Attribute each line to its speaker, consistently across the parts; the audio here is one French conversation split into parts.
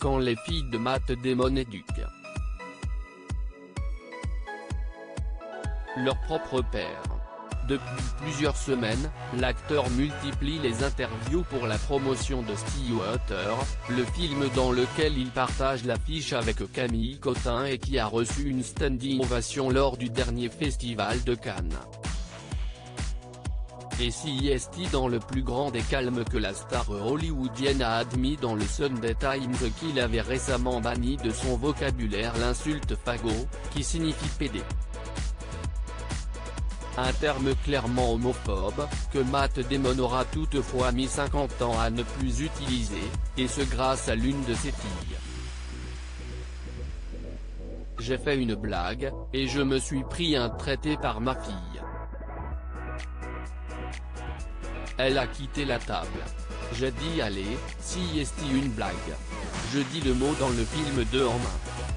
Speaker 1: quand les filles de Matt Damon éduquent leur propre père. Depuis plusieurs semaines, l'acteur multiplie les interviews pour la promotion de Stillwater, le film dans lequel il partage l'affiche avec Camille Cotin et qui a reçu une standing ovation lors du dernier festival de Cannes. Et si est-il dans le plus grand des calmes que la star hollywoodienne a admis dans le Sunday Times qu'il avait récemment banni de son vocabulaire l'insulte fagot, qui signifie pédé. Un terme clairement homophobe, que Matt Damon aura toutefois mis 50 ans à ne plus utiliser, et ce grâce à l'une de ses filles. J'ai fait une blague, et je me suis pris un traité par ma fille. Elle a quitté la table. J'ai dit allez, si est-il une blague. Je dis le mot dans le film 2 en 1.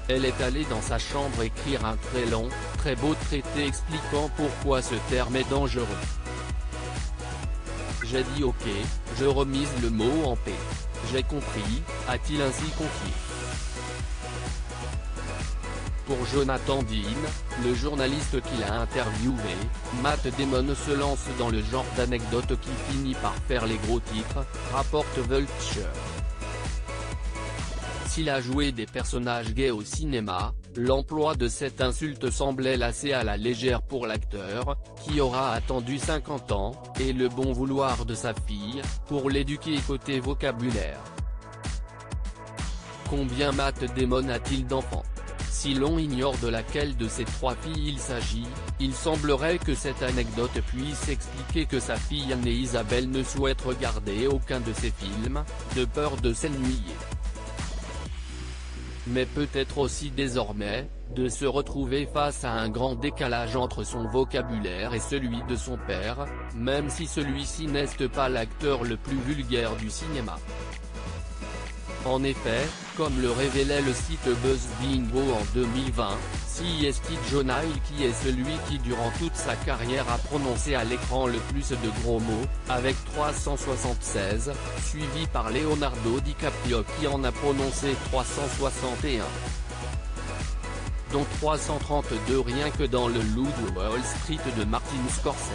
Speaker 1: Elle est allée dans sa chambre écrire un très long, très beau traité expliquant pourquoi ce terme est dangereux. J'ai dit ok, je remise le mot en paix. J'ai compris, a-t-il ainsi confié. Pour Jonathan Dean, le journaliste qui l'a interviewé, Matt Damon se lance dans le genre d'anecdote qui finit par faire les gros titres, rapporte Vulture. S'il a joué des personnages gays au cinéma, l'emploi de cette insulte semblait lassé à la légère pour l'acteur, qui aura attendu 50 ans, et le bon vouloir de sa fille, pour l'éduquer côté vocabulaire. Combien Matt Damon a-t-il d'enfants? Si l'on ignore de laquelle de ces 3 filles il s'agit, il semblerait que cette anecdote puisse expliquer que sa fille aînée Isabelle ne souhaite regarder aucun de ses films, de peur de s'ennuyer. Mais peut-être aussi désormais, de se retrouver face à un grand décalage entre son vocabulaire et celui de son père, même si celui-ci n'est pas l'acteur le plus vulgaire du cinéma. En effet, comme le révélait le site BuzzBingo en 2020, si est-il Jonah Hill qui est celui qui durant toute sa carrière a prononcé à l'écran le plus de gros mots, avec 376, suivi par Leonardo DiCaprio qui en a prononcé 361. Dont 332 rien que dans le Loup de Wall Street de Martin Scorsese.